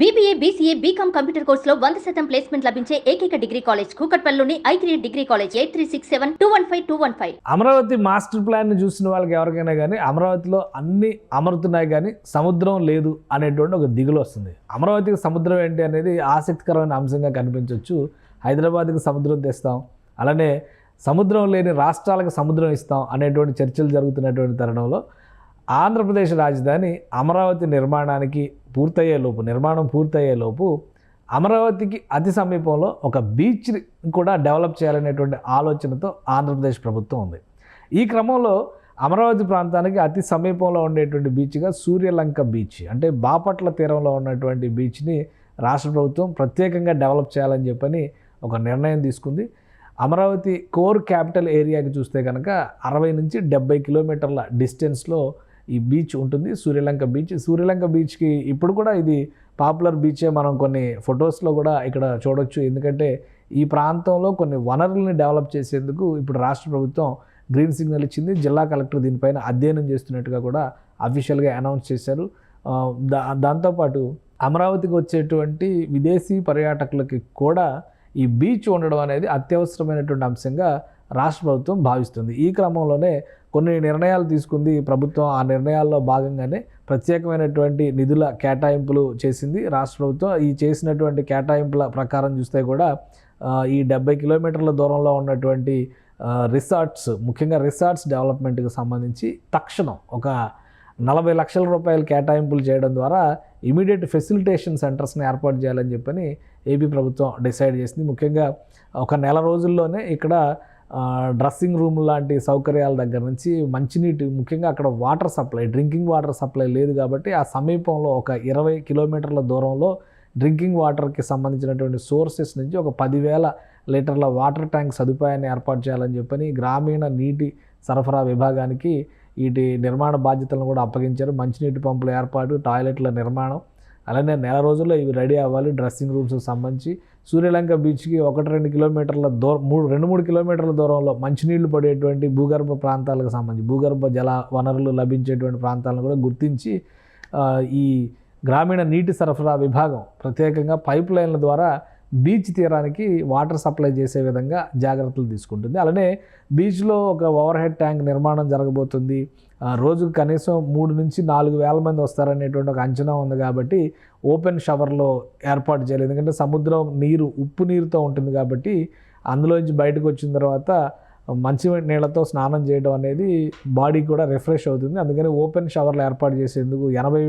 BBA, BCA, BCom computer కోర్సులో 100% placement లభించే ఏకైక డిగ్రీ కాలేజ్ కూకట్పల్లిలోని i3 degree college 8367215215. Amaravati master ప్లాన్ని చూసిన వాళ్ళకి ఎవరికైనా కానీ అమరావతిలో అన్నీ అమరుతున్నాయి కానీ సముద్రం లేదు అనేటువంటి ఒక దిగులు వస్తుంది. అమరావతికి సముద్రం ఏంటి అనేది ఆసక్తికరమైన అంశంగా కనిపించవచ్చు. హైదరాబాద్కి సముద్రం తెస్తాం, అలానే సముద్రం లేని రాష్ట్రాలకు సముద్రం ఇస్తాం అనేటువంటి చర్చలు జరుగుతున్నటువంటి తరుణంలో ఆంధ్రప్రదేశ్ రాజధాని అమరావతి నిర్మాణం పూర్తయ్యేలోపు అమరావతికి అతి సమీపంలో ఒక బీచ్ కూడా డెవలప్ చేయాలనేటువంటి ఆలోచనతో ఆంధ్రప్రదేశ్ ప్రభుత్వం ఉంది. ఈ క్రమంలో అమరావతి ప్రాంతానికి అతి సమీపంలో ఉండేటువంటి బీచ్గా సూర్యలంక బీచ్, అంటే బాపట్ల తీరంలో ఉన్నటువంటి బీచ్ని రాష్ట్ర ప్రభుత్వం ప్రత్యేకంగా డెవలప్ చేయాలని చెప్పని ఒక నిర్ణయం తీసుకుంది. అమరావతి కోర్ క్యాపిటల్ ఏరియాకి చూస్తే కనుక 60 నుంచి 70 కిలోమీటర్ల డిస్టెన్స్లో ఈ బీచ్ ఉంటుంది, సూర్యలంక బీచ్. సూర్యలంక బీచ్కి ఇప్పుడు కూడా ఇది పాపులర్ బీచే. మనం కొన్ని ఫొటోస్లో కూడా ఇక్కడ చూడొచ్చు. ఎందుకంటే ఈ ప్రాంతంలో కొన్ని వనరుల్ని డెవలప్ చేసేందుకు ఇప్పుడు రాష్ట్ర ప్రభుత్వం గ్రీన్ సిగ్నల్ ఇచ్చింది. జిల్లా కలెక్టర్ దీనిపైన అధ్యయనం చేస్తున్నట్టుగా కూడా అఫీషియల్గా అనౌన్స్ చేశారు. దాంతోపాటు అమరావతికి వచ్చేటువంటి విదేశీ పర్యాటకులకి కూడా ఈ బీచ్ ఉండడం అనేది అత్యవసరమైనటువంటి అంశంగా రాష్ట్ర ప్రభుత్వం భావిస్తుంది. ఈ క్రమంలోనే కొన్ని నిర్ణయాలు తీసుకుంది ప్రభుత్వం. ఆ నిర్ణయాల్లో భాగంగానే ప్రత్యేకమైనటువంటి నిధుల కేటాయింపులు చేసింది రాష్ట్ర ప్రభుత్వం. ఈ చేసినటువంటి కేటాయింపుల ప్రకారం చూస్తే కూడా ఈ 70 కిలోమీటర్ల దూరంలో ఉన్నటువంటి రిసార్ట్స్, ముఖ్యంగా రిసార్ట్స్ డెవలప్మెంట్కి సంబంధించి తక్షణం ఒక 40 లక్షల రూపాయలు కేటాయింపులు చేయడం ద్వారా ఇమీడియట్ ఫెసిలిటేషన్ సెంటర్స్ని ఏర్పాటు చేయాలని చెప్పని ఏపీ ప్రభుత్వం డిసైడ్ చేసింది. ముఖ్యంగా ఒక నెల రోజుల్లోనే ఇక్కడ డ్రెస్సింగ్ రూమ్ లాంటి సౌకర్యాల దగ్గర నుంచి మంచినీటి, ముఖ్యంగా అక్కడ water supply, drinking water supply లేదు కాబట్టి ఆ సమీపంలో ఒక 20 కిలోమీటర్ల దూరంలో డ్రింకింగ్ వాటర్కి సంబంధించినటువంటి సోర్సెస్ నుంచి ఒక 10,000 లీటర్ల వాటర్ ట్యాంక్ సదుపాయాన్ని ఏర్పాటు చేయాలని చెప్పని గ్రామీణ నీటి సరఫరా విభాగానికి వీటి నిర్మాణ బాధ్యతలను కూడా అప్పగించారు. మంచినీటి పంపుల ఏర్పాటు, టాయిలెట్ల నిర్మాణం, అలానే నెల రోజుల్లో ఇవి రెడీ అవ్వాలి. డ్రెస్సింగ్ రూమ్స్కి సంబంధించి సూర్యలంక బీచ్కి 1-2 కిలోమీటర్ల దూరం, 2-3 కిలోమీటర్ల దూరంలో మంచినీళ్లు పడేటువంటి భూగర్భ ప్రాంతాలకు సంబంధించి భూగర్భ జల వనరులు లభించేటువంటి ప్రాంతాలను కూడా గుర్తించి ఈ గ్రామీణ నీటి సరఫరా విభాగం ప్రత్యేకంగా పైప్ లైన్ల ద్వారా బీచ్ తీరానికి వాటర్ సప్లై చేసే విధంగా జాగ్రత్తలు తీసుకుంటుంది. అలానే బీచ్లో ఒక ఓవర్ హెడ్ ట్యాంక్ నిర్మాణం జరగబోతుంది. రోజుకు కనీసం 3 నుంచి 4 వేల మంది వస్తారనేటువంటి ఒక అంచనా ఉంది కాబట్టి ఓపెన్ షవర్లో ఏర్పాటు చేయాలి. ఎందుకంటే సముద్రం నీరు ఉప్పు నీరుతో ఉంటుంది కాబట్టి అందులోంచి బయటకు వచ్చిన తర్వాత మంచి నీళ్ళతో స్నానం చేయడం అనేది బాడీ కూడా రిఫ్రెష్ అవుతుంది. అందుకని ఓపెన్ షవర్లు ఏర్పాటు చేసేందుకు 80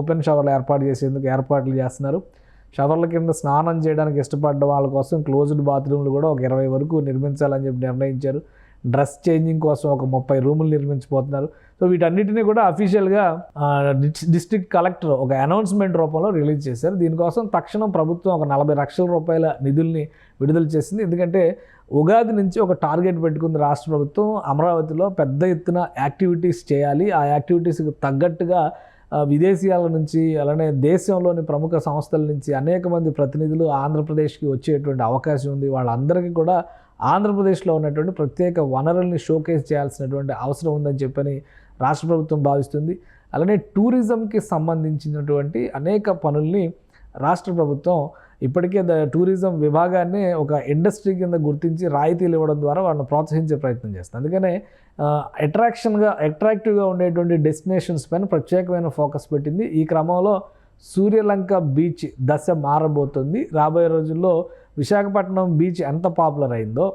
ఓపెన్ షవర్లు ఏర్పాటు చేసేందుకు ఏర్పాట్లు చేస్తున్నారు. షవర్ల కింద స్నానం చేయడానికి ఇష్టపడ్డ వాళ్ళ కోసం క్లోజ్డ్ బాత్రూమ్లు కూడా ఒక 20 వరకు నిర్మించాలని చెప్పి నిర్ణయించారు. డ్రెస్ చేంజింగ్ కోసం ఒక 30 రూములు నిర్మించబోతున్నారు. సో వీటన్నిటిని కూడా అఫీషియల్గా డిస్ట్రిక్ట్ కలెక్టర్ ఒక అనౌన్స్మెంట్ రూపంలో రిలీజ్ చేశారు. దీనికోసం తక్షణం ప్రభుత్వం ఒక 40 లక్షల రూపాయల నిధుల్ని విడుదల చేసింది. ఎందుకంటే ఉగాది నుంచి ఒక టార్గెట్ పెట్టుకుంది రాష్ట్ర ప్రభుత్వం. అమరావతిలో పెద్ద ఎత్తున యాక్టివిటీస్ చేయాలి. ఆ యాక్టివిటీస్కి తగ్గట్టుగా విదేశీయాల నుంచి, అలానే దేశంలోని ప్రముఖ సంస్థల నుంచి అనేక మంది ప్రతినిధులు ఆంధ్రప్రదేశ్కి వచ్చేటువంటి అవకాశం ఉంది. వాళ్ళందరికీ కూడా ఆంధ్రప్రదేశ్లో ఉన్నటువంటి ప్రత్యేక వనరుల్ని షోకేస్ చేయాల్సినటువంటి అవసరం ఉందని చెప్పని రాష్ట్ర ప్రభుత్వం భావిస్తుంది. అలానే టూరిజంకి సంబంధించినటువంటి అనేక పనుల్ని రాష్ట్ర ప్రభుత్వం ఇప్పటికే టూరిజం విభాగాన్ని ఒక ఇండస్ట్రీ కింద గుర్తించి రాయితీలు ఇవ్వడం ద్వారా వాళ్ళని ప్రోత్సహించే ప్రయత్నం చేస్తుంది. అందుకనే అట్రాక్టివ్గా ఉండేటువంటి డెస్టినేషన్స్ పైన ప్రత్యేకమైన ఫోకస్ పెట్టింది. ఈ క్రమంలో సూర్యలంక బీచ్ దశ మారబోతుంది. రాబోయే రోజుల్లో విశాఖపట్నం బీచ్ ఎంత పాపులర్ అయిందో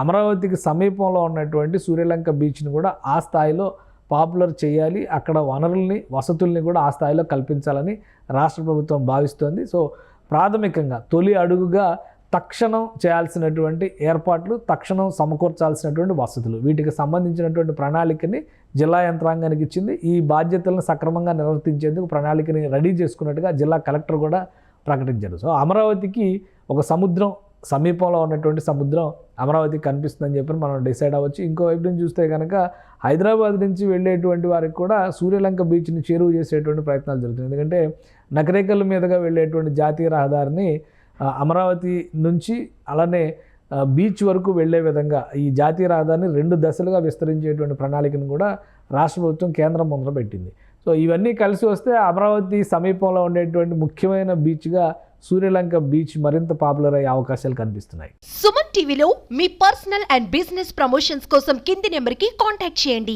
అమరావతికి సమీపంలో ఉన్నటువంటి సూర్యలంక బీచ్ని కూడా ఆ స్థాయిలో పాపులర్ చేయాలి. అక్కడ వనరుల్ని, వసతుల్ని కూడా ఆ స్థాయిలో కల్పించాలని రాష్ట్ర ప్రభుత్వం భావిస్తోంది. సో ప్రాథమికంగా తొలి అడుగుగా తక్షణం చేయాల్సినటువంటి ఏర్పాట్లు, తక్షణం సమకూర్చాల్సినటువంటి వసతులు, వీటికి సంబంధించినటువంటి ప్రణాళికని జిల్లా యంత్రాంగానికి ఇచ్చింది. ఈ బాధ్యతలను సక్రమంగా నిర్వర్తించేందుకు ప్రణాళికని రెడీ చేసుకున్నట్టుగా జిల్లా కలెక్టర్ కూడా ప్రకటించారు. సో అమరావతికి ఒక సముద్రం, సమీపంలో ఉన్నటువంటి సముద్రం అమరావతికి కనిపిస్తుందని చెప్పి మనం డిసైడ్ అవ్వచ్చు. ఇంకోవైపు నుంచి చూస్తే కనుక హైదరాబాద్ నుంచి వెళ్ళేటువంటి వారికి కూడా సూర్యలంక బీచ్ని చేరువ చేసేటువంటి ప్రయత్నాలు జరుగుతుంది. ఎందుకంటే నకరేకల్ మీదుగా వెళ్ళేటువంటి జాతీయ రహదారిని అమరావతి నుంచి అలానే బీచ్ వరకు వెళ్లే విధంగా ఈ జాతీయ రహదారిని 2 దశలుగా విస్తరించేటువంటి ప్రణాళికను కూడా రాష్ట్ర ప్రభుత్వం కేంద్రం ముందర పెట్టింది. సో ఇవన్నీ కలిసి వస్తే అమరావతి సమీపంలో ఉండేటువంటి ముఖ్యమైన బీచ్గా సూర్యలంక బీచ్ మరింత పాపులర్ అయ్యే అవకాశాలు కనిపిస్తున్నాయి. సుమన్ టీవీలో మీ పర్సనల్ అండ్ బిజినెస్ ప్రమోషన్స్ కోసం కింది నెంబర్కి కాంటాక్ట్ చేయండి.